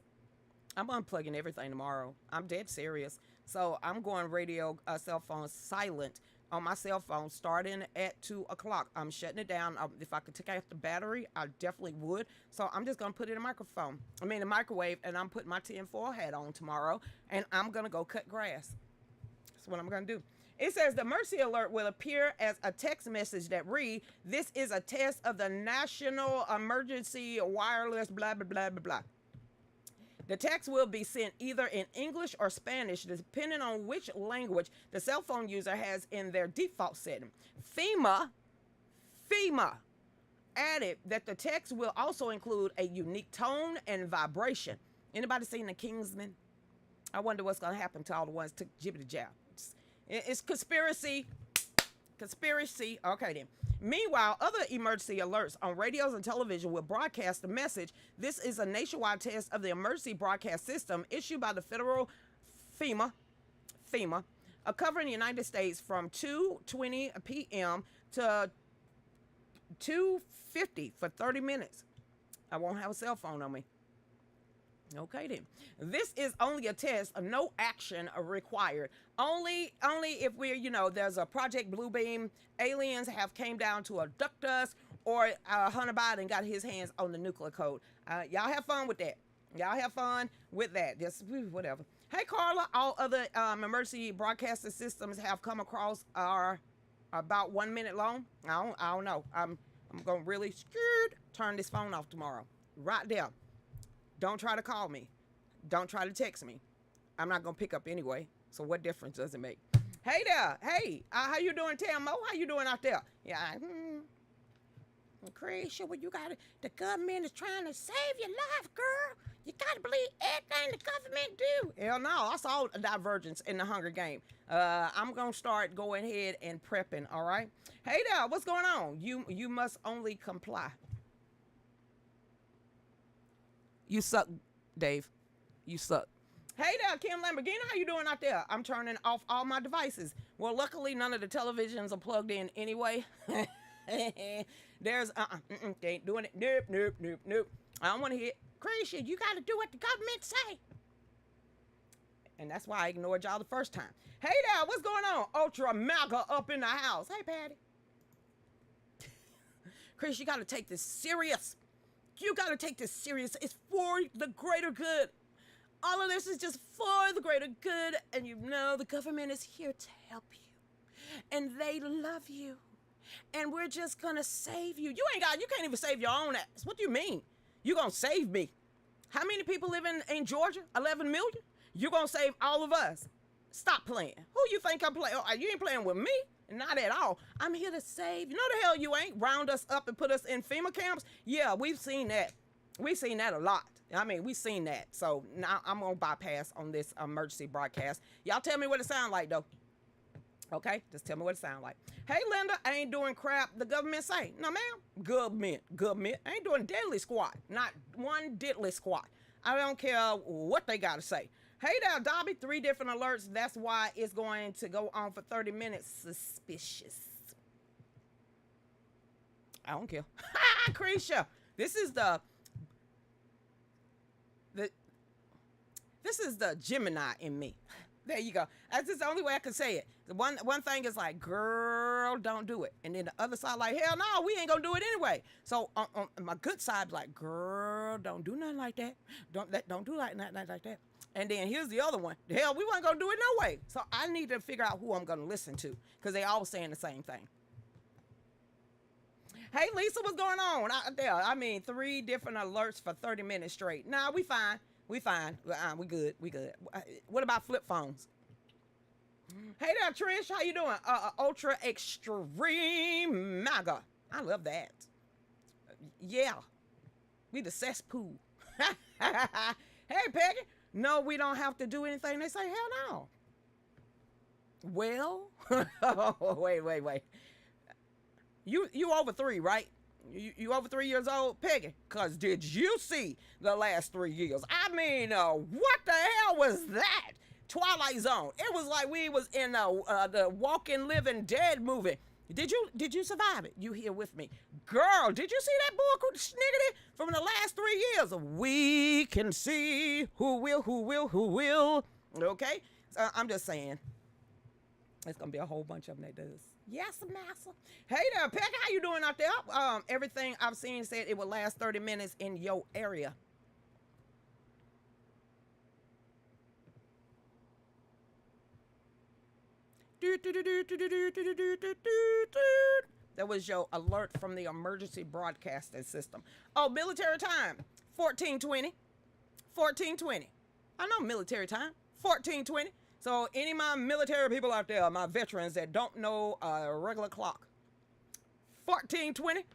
I'm unplugging everything tomorrow. I'm dead serious. So I'm going radio, cell phone silent on my cell phone starting at 2 o'clock. I'm shutting it down. If I could take out the battery, I definitely would. So I'm just going to put it in the microwave, and I'm putting my tinfoil hat on tomorrow, and I'm going to go cut grass. That's what I'm going to do. It says the emergency alert will appear as a text message that read, "This is a test of the National Emergency Wireless blah, blah, blah, blah, blah." The text will be sent either in English or Spanish, depending on which language the cell phone user has in their default setting. FEMA added that the text will also include a unique tone and vibration. Anybody seen The Kingsman? I wonder what's going to happen to all the ones who took jibbity jab. It's conspiracy. Okay then. Meanwhile, other emergency alerts on radios and television will broadcast the message. This is a nationwide test of the emergency broadcast system issued by the federal FEMA, covering the United States from 2:20 p.m. to 2:50 for 30 minutes. I won't have a cell phone on me. Okay then. This is only a test, no action required. Only if we're, there's a Project Bluebeam, aliens have came down to abduct us, or Hunter Biden got his hands on the nuclear code. Y'all have fun with that. Just whatever. Hey Carla, all other emergency broadcasting systems have come across are about 1 minute long. I don't know. I'm gonna really turn this phone off tomorrow. Right there. Don't try to call me. Don't try to text me. I'm not going to pick up anyway. So what difference does it make? Hey there. Hey, how you doing, Tammo? How you doing out there? Yeah. Lucretia, well, you got to, the government is trying to save your life, girl. You got to believe everything the government do. Hell no. I saw a divergence in the Hunger Game. I'm going to start going ahead and prepping, all right? Hey there. What's going on? You must only comply. You suck, Dave. You suck. Hey there, Kim Lamborghini. How you doing out there? I'm turning off all my devices. Well, luckily, none of the televisions are plugged in anyway. There's, they ain't doing it. Nope. I don't want to hear it. Lucretia, you got to do what the government say. And that's why I ignored y'all the first time. Hey there, what's going on? Ultra MAGA up in the house. Hey, Patty. Chris, you got to take this serious. You got to take this serious. It's for the greater good. All of this is just for the greater good. And the government is here to help you. And they love you. And we're just going to save you. You can't even save your own ass. What do you mean? You're going to save me. How many people live in Georgia? 11 million? You're going to save all of us. Stop playing. Who you think I'm playing? You ain't playing with me. Not at all. I'm here to save. You know the hell you ain't. Round us up and put us in FEMA camps. Yeah, we've seen that. We've seen that a lot. I mean, we've seen that. So now I'm going to bypass on this emergency broadcast. Y'all tell me what it sound like, though. Okay? Just tell me what it sound like. Hey, Linda, I ain't doing crap the government say. No, ma'am. Government. I ain't doing diddly squat. Not one diddly squat. I don't care what they got to say. Hey there, Dobby. 3 different alerts. That's why it's going to go on for 30 minutes. Suspicious. I don't care. Lucretia. This is the Gemini in me. There you go. That's just the only way I can say it. The one thing is like, girl, don't do it. And then the other side like, hell no, we ain't gonna do it anyway. So on my good side, like, girl, don't do nothing like that. Don't do nothing like that. And then here's the other one. Hell, we weren't gonna do it no way. So I need to figure out who I'm gonna listen to, because they all saying the same thing. Hey Lisa, what's going on out there? I mean, 3 different alerts for 30 minutes straight. Nah, we fine. We good. What about flip phones? Hey there, Trish. How you doing? Ultra Extreme MAGA. I love that. Yeah. We the cesspool. Hey, Peggy. No, we don't have to do anything. They say, hell no. Well, wait. You over 3, right? You over 3 years old, Peggy? Because did you see the last 3 years? I mean, what the hell was that? Twilight Zone. It was like we was in the Walking Living Dead movie. Did you survive it? You here with me. Girl, did you see that boy sniggity from the last 3 years? We can see who will. Okay? So I'm just saying. It's gonna be a whole bunch of them that does. Yes, massa. Hey there, Peck. How you doing out there? Everything I've seen said it will last 30 minutes in your area. That was your alert from the emergency broadcasting system. Oh, military time, 1420. 1420. I know military time, 1420. So any of my military people out there, my veterans that don't know a regular clock, 1420.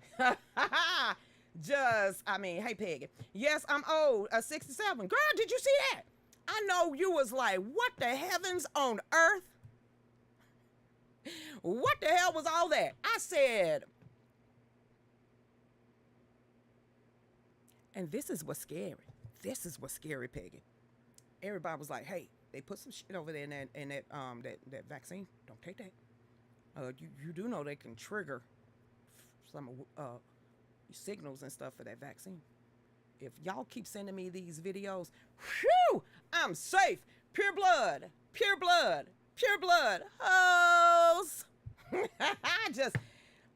Hey Peggy. Yes, I'm old, 67. Girl, did you see that? I know you was like, what the heavens on earth? What the hell was all that? I said, and this is what's scary. This is what's scary, Peggy. Everybody was like, hey, they put some shit over there in that vaccine. Don't take that. You do know they can trigger some signals and stuff for that vaccine. If y'all keep sending me these videos, whew, I'm safe. Pure blood, pure blood, pure blood. Hoes.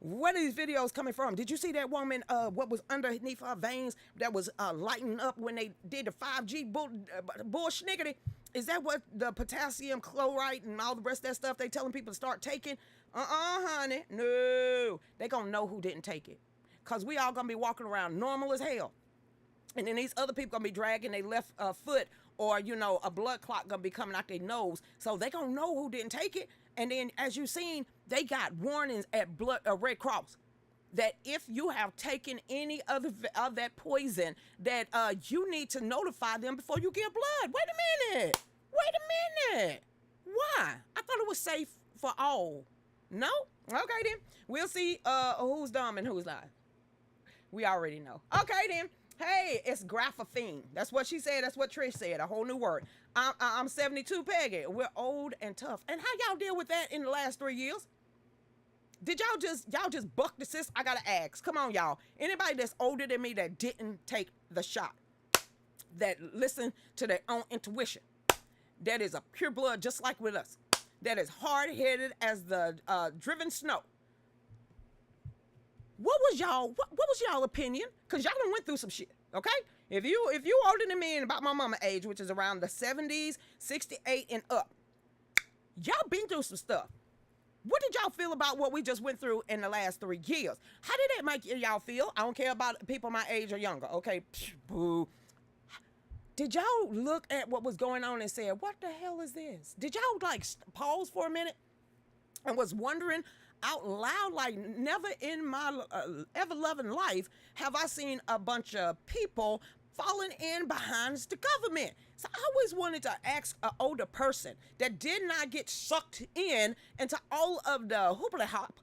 Where are these videos coming from? Did you see that woman, what was underneath her veins that was lighting up when they did the 5G bullshniggity? Is that what the potassium chloride and all the rest of that stuff they telling people to start taking? Honey. No. They gonna know who didn't take it. Because we all gonna be walking around normal as hell. And then these other people gonna be dragging their left foot, or, a blood clot gonna be coming out their nose. So they gonna know who didn't take it. And then, as you've seen, they got warnings at Red Cross that if you have taken any of that poison, that you need to notify them before you give blood. Wait a minute. Why? I thought it was safe for all. No? Okay, then. We'll see who's dumb and who's not. We already know. Okay, then. Hey, it's graphene. That's what she said. That's what Trish said. A whole new word. I'm 72, Peggy. We're old and tough. And how y'all deal with that in the last 3 years? Did y'all just buck the system? I gotta ask. Come on, y'all. Anybody that's older than me that didn't take the shot, that listen to their own intuition, that is a pure blood just like with us, that is hard-headed as the driven snow. What was y'all opinion? Because y'all done went through some shit, okay? If you older than me and about my mama age, which is around the 70s, 68 and up, y'all been through some stuff. What did y'all feel about what we just went through in the last 3 years? How did that make y'all feel? I don't care about people my age or younger, okay? Psh, boo. Did y'all look at what was going on and say, what the hell is this? Did y'all pause for a minute and was wondering out loud, like, never in my ever-loving life have I seen a bunch of people falling in behind the government. So I always wanted to ask an older person that did not get sucked in into all of the hoopla hop,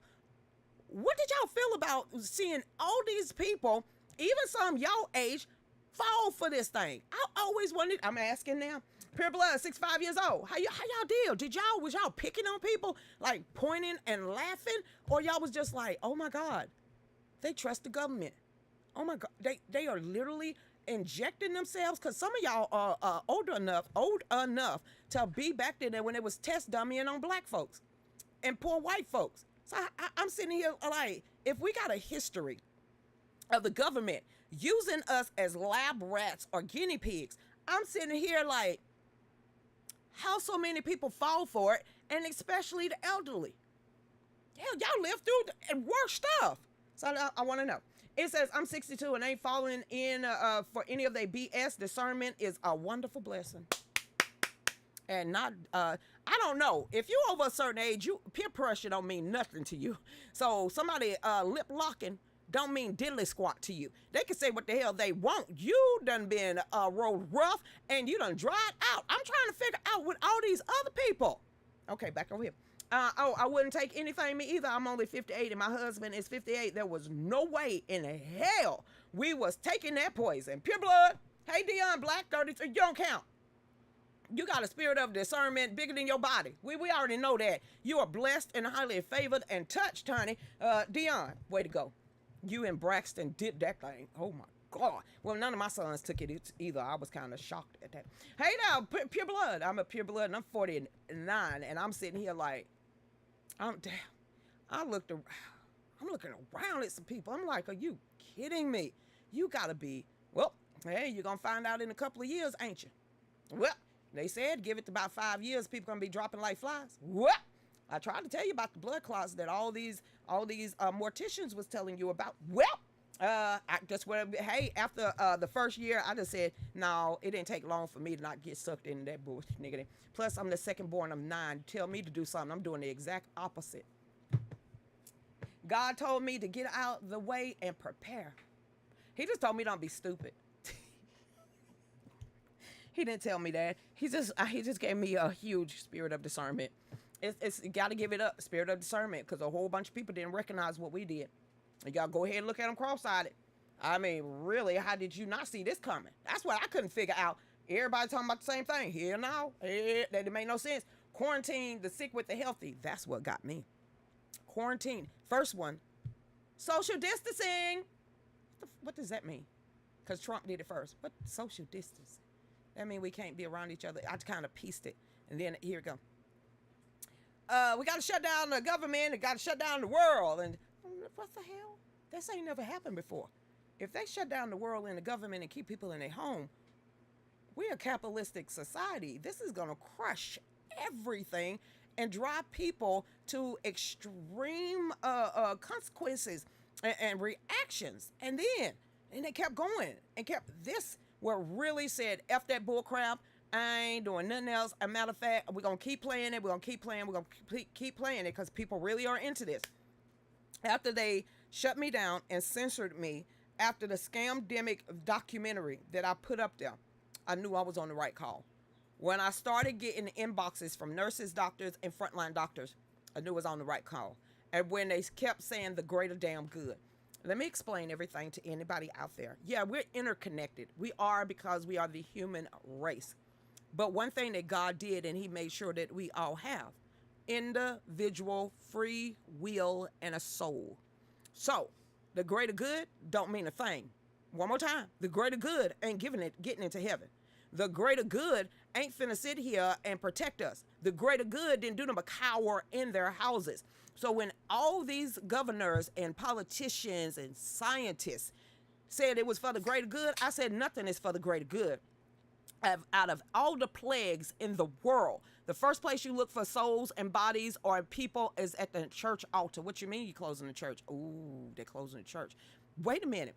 what did y'all feel about seeing all these people, even some y'all age, fall for this thing? I always wondered, I'm asking now, pure blood, 65 years old, how y'all deal? Was y'all picking on people, like pointing and laughing? Or y'all was just like, oh my God, they trust the government. Oh my God, they are literally injecting themselves, because some of y'all are old enough to be back there when it was test dummying on black folks and poor white folks. So I'm sitting here like, if we got a history of the government using us as lab rats or guinea pigs, I'm sitting here like, how so many people fall for it, and especially the elderly? Hell, y'all live through the worst stuff. So I want to know. It says, I'm 62 and ain't falling in for any of their BS. Discernment is a wonderful blessing. And not, I don't know. If you over a certain age, peer pressure don't mean nothing to you. So somebody lip locking don't mean diddly squat to you. They can say what the hell they want. You done been rolled rough and you done dried out. I'm trying to figure out with all these other people. Okay, back over here. I wouldn't take anything me either. I'm only 58 and my husband is 58. There was no way in hell we was taking that poison. Pure blood. Hey, Dion Black, 33, you don't count. You got a spirit of discernment bigger than your body. We already know that. You are blessed and highly favored and touched, honey. Dion, way to go. You and Braxton did that thing. Oh my God. Well, none of my sons took it either. I was kind of shocked at that. Hey now, pure blood. I'm a pure blood and I'm 49 and I'm sitting here like, Damn. I'm looking around at some people. I'm like, are you kidding me? You gotta be, well, hey, you're gonna find out in a couple of years, ain't you? Well, they said give it to about 5 years, people gonna be dropping like flies. Well, I tried to tell you about the blood clots that all these morticians was telling you about. Well, I just went, hey, after the first year, I just said, no, it didn't take long for me to not get sucked into that bullshit, nigga. Plus, I'm the second born of 9. Tell me to do something, I'm doing the exact opposite. God told me to get out the way and prepare. He just told me don't be stupid. He didn't tell me that. He just gave me a huge spirit of discernment. It's got to give it up, spirit of discernment, because a whole bunch of people didn't recognize what we did. And y'all go ahead and look at them cross-eyed. I mean, really, how did you not see this coming? That's what I couldn't figure out. Everybody talking about the same thing. Here now, that it made no sense. Quarantine the sick with the healthy. That's what got me. Quarantine. First one, social distancing. What does that mean? Because Trump did it first. What social distance? That means we can't be around each other. I kind of pieced it. And then here we go. We got to shut down the government. We got to shut down the world. And what the hell? This ain't never happened before. If they shut down the world and the government and keep people in their home, we're a capitalistic society. This is going to crush everything and drive people to extreme consequences and reactions. And they kept going and kept this where really said, F that bull crap. I ain't doing nothing else. As a matter of fact, we're going to keep playing it. We're going to keep playing. We're going to keep playing it because people really are into this. After they shut me down and censored me after the Scamdemic documentary that I put up there, I knew I was on the right call. When I started getting inboxes from nurses, doctors, and frontline doctors, I knew I was on the right call. And when they kept saying the greater damn good, let me explain everything to anybody out there. Yeah, we're interconnected. We are, because we are the human race. But one thing that God did, and he made sure that we all have, individual free will and a soul. So the greater good don't mean a thing. One more time. The greater good ain't getting into heaven. The greater good ain't finna sit here and protect us. The greater good didn't do them but cower in their houses. So when all these governors and politicians and scientists said it was for the greater good, I said nothing is for the greater good. Out of all the plagues in the world, the first place you look for souls and bodies or people is at the church altar. What you mean you closing the church? Ooh, they're closing the church. Wait a minute.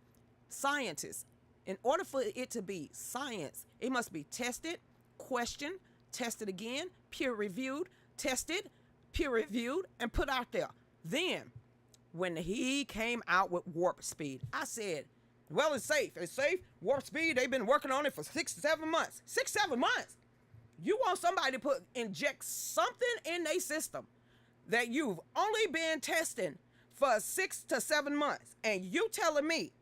Scientists, in order for it to be science, it must be tested, questioned, tested again, peer-reviewed, tested, peer-reviewed, and put out there. Then, when he came out with warp speed, I said, well, it's safe. It's safe. Warp speed, they've been working on it for 6 to 7 months. 6, 7 months. You want somebody to inject something in their system that you've only been testing for 6 to 7 months. And you telling me,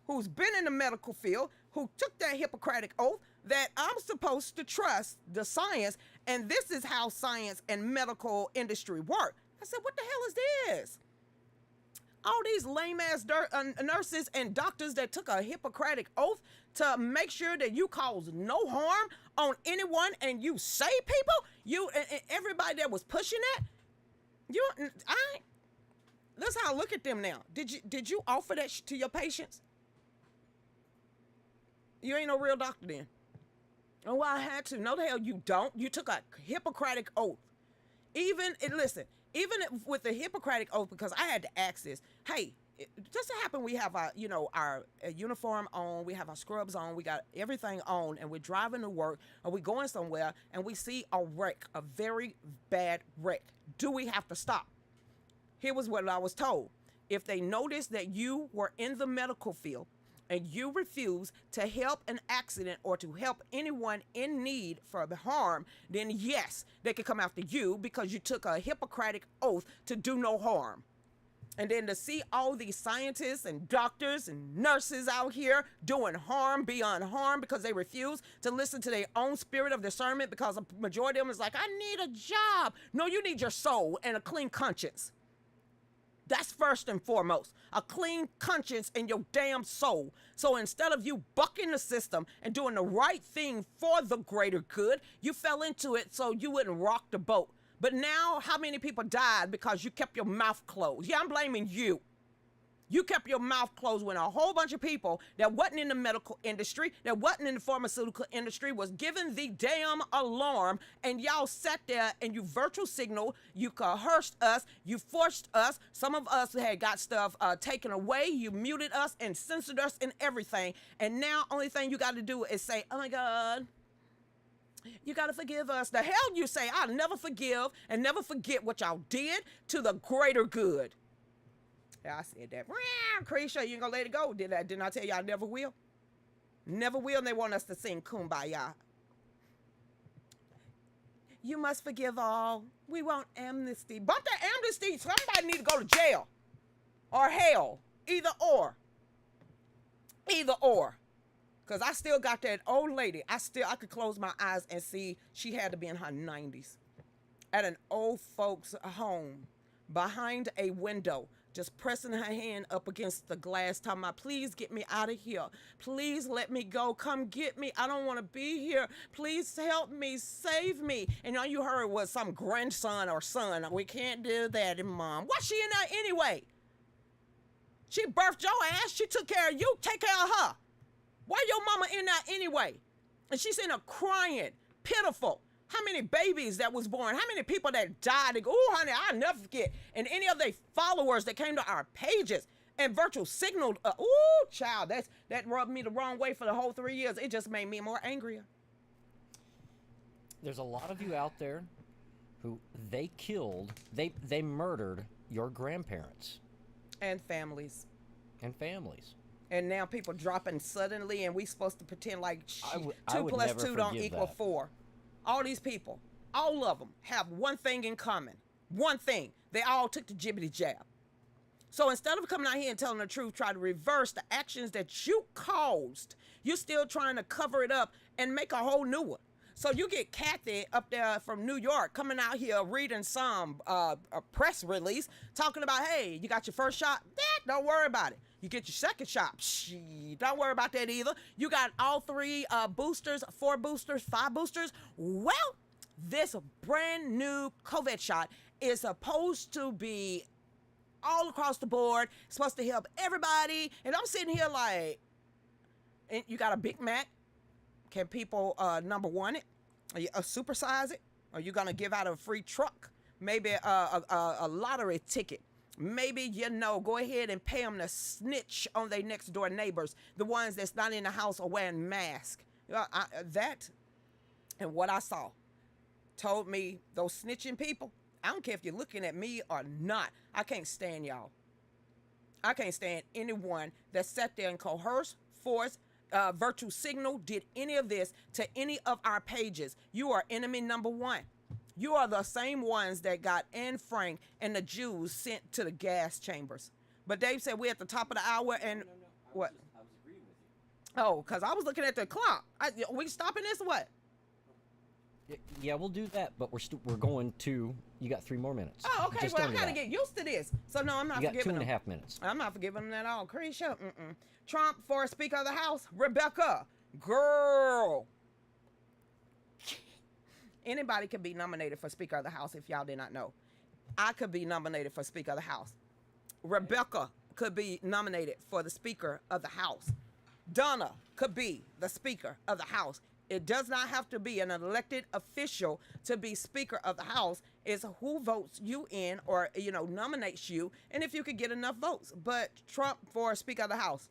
who's been in the medical field, who took that Hippocratic oath, that I'm supposed to trust the science, and this is how science and medical industry work. I said, what the hell is this? All these lame-ass nurses and doctors that took a Hippocratic oath to make sure that you cause no harm on anyone and you save people, you and everybody that was pushing that, that's how I look at them now. Did you offer that to your patients? You ain't no real doctor then. Oh, I had to. No, the hell you don't. You took a Hippocratic oath. Even with the Hippocratic oath, because I had to ask this. Hey, just so happen we have our uniform on, we have our scrubs on, we got everything on, and we're driving to work, or we going somewhere, and we see a wreck, a very bad wreck. Do we have to stop? Here was what I was told. If they notice that you were in the medical field, and you refuse to help an accident or to help anyone in need for the harm, then yes, they could come after you because you took a Hippocratic oath to do no harm. And then to see all these scientists and doctors and nurses out here doing harm beyond harm because they refuse to listen to their own spirit of discernment, because a majority of them is like, I need a job. No, you need your soul and a clean conscience. That's first and foremost, a clean conscience in your damn soul. So instead of you bucking the system and doing the right thing for the greater good, you fell into it so you wouldn't rock the boat. But now, how many people died because you kept your mouth closed? Yeah, I'm blaming you. You kept your mouth closed when a whole bunch of people that wasn't in the medical industry, that wasn't in the pharmaceutical industry, was given the damn alarm, and y'all sat there and you virtual signal, you coerced us, you forced us. Some of us had got stuff taken away. You muted us and censored us and everything. And now, only thing you got to do is say, "Oh my God, you got to forgive us." The hell you say, "I'll never forgive and never forget what y'all did to the greater good." Yeah, I said that. Lucretia, you ain't gonna let it go. Didn't I tell you I never will? Never will, and they want us to sing Kumbaya. You must forgive all. We want amnesty. Bump that amnesty. Somebody need to go to jail. Or hell. Either or. Either or. Because I still got that old lady. I could close my eyes and see she had to be in her 90s. At an old folks' home. Behind a window. Just pressing her hand up against the glass, talking about, "Please get me out of here. Please let me go. Come get me. I don't want to be here. Please help me. Save me." And all you heard was some grandson or son. "We can't do that, Mom." What's she in there anyway? She birthed your ass. She took care of you. Take care of her. Why your mama in there anyway? And she's in there crying, pitiful. How many babies that was born? How many people that died? Oh, honey, I'll never forget. And any of their followers that came to our pages and virtual signaled, child, that rubbed me the wrong way for the whole 3 years. It just made me more angrier. There's a lot of you out there who they murdered your grandparents. And families. And now people dropping suddenly, and we supposed to pretend like 2 plus 2 don't equal 4. All these people, all of them, have one thing in common. One thing. They all took the jibbity jab. So instead of coming out here and telling the truth, try to reverse the actions that you caused, you're still trying to cover it up and make a whole new one. So you get Kathy up there from New York coming out here reading some a press release talking about, "Hey, you got your first shot? Don't worry about it. You get your second shot? Don't worry about that either. You got all 3 boosters, 4 boosters, 5 boosters? Well, this brand new COVID shot is supposed to be all across the board, supposed to help everybody." And I'm sitting here like, and you got a Big Mac? Can people number one it? Are you supersize it? Are you gonna give out a free truck? Maybe a lottery ticket? Maybe, go ahead and pay them to snitch on their next door neighbors, the ones that's not in the house or wearing masks. That and what I saw told me those snitching people, I don't care if you're looking at me or not, I can't stand y'all. I can't stand anyone that sat there and coerced, forced, virtue signal, did any of this to any of our pages. You are enemy number 1. You are the same ones that got Anne Frank and the Jews sent to the gas chambers. But Dave said we're at the top of the hour and what? I was agreeing with you. Oh, because I was looking at the clock. We stopping this or what? Yeah, we'll do that, but we're going to. You got 3 more minutes. Oh, okay. Well, I gotta get used to this. So no, I'm not forgiving forgiving them. You got 2.5 them. minutes. I'm not forgiving them at all. Lucretia, Trump for Speaker of the House. Rebecca, girl. Anybody could be nominated for Speaker of the House if y'all did not know. I could be nominated for Speaker of the House. Rebecca could be nominated for the Speaker of the House. Donna could be the Speaker of the House. It does not have to be an elected official to be Speaker of the House. It's who votes you in or, nominates you, and if you could get enough votes. But Trump for Speaker of the House.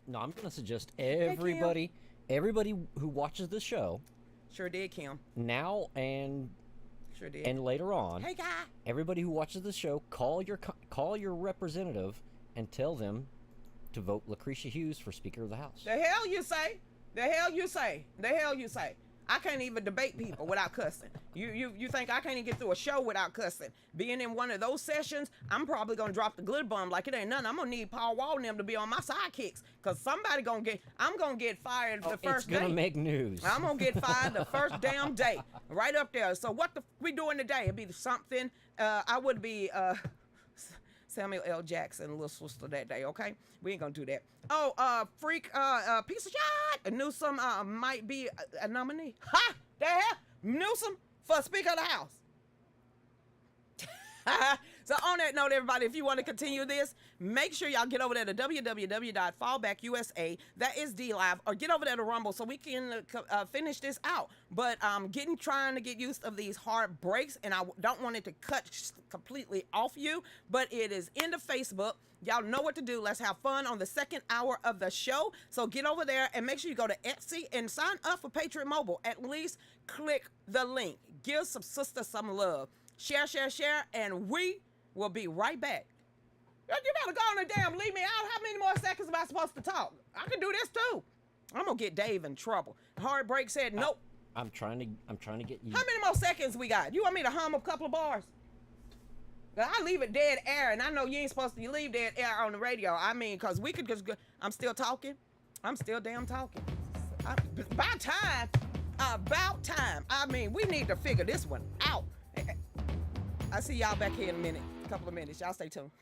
No, I'm going to suggest everybody who watches this show. Sure did, Kim. Now and sure did. And later on. Hey, guy. Everybody who watches this show, call your representative and tell them to vote Lucretia Hughes for Speaker of the House. The hell you say? The hell you say? The hell you say? I can't even debate people without cussing. You think I can't even get through a show without cussing? Being in one of those sessions, I'm probably gonna drop the glitter bomb like it ain't nothing. I'm gonna need Paul Wall and them to be on my sidekicks, cause I'm gonna get fired the first day. It's gonna make news. I'm gonna get fired the first damn day, right up there. So what we doing today? It'd be something. I would be Samuel L. Jackson, little sister that day. Okay, we ain't gonna do that. Oh, freak, piece of shit. Newsom might be a nominee. Ha! The hell, Newsom for Speaker of the House. So on that note, everybody, if you want to continue this, make sure y'all get over there to www.fallbackusa. That is DLive, or get over there to Rumble so we can finish this out. But trying to get used of these hard breaks, and I don't want it to cut completely off you, but it is into Facebook. Y'all know what to do. Let's have fun on the second hour of the show. So get over there and make sure you go to Etsy and sign up for Patriot Mobile. At least click the link. Give some sisters some love. Share, and we will be right back. You better go on and damn leave me out. How many more seconds am I supposed to talk? I can do this too. I'm gonna get Dave in trouble. Heartbreak said nope. I'm trying to get you. How many more seconds we got? You want me to hum a couple of bars? I leave it dead air, and I know you ain't supposed to leave dead air on the radio. I mean, because we could just go. I'm still talking. I'm still damn talking. About time. I mean, we need to figure this one out. I'll see y'all back here in a couple of minutes. Y'all stay tuned.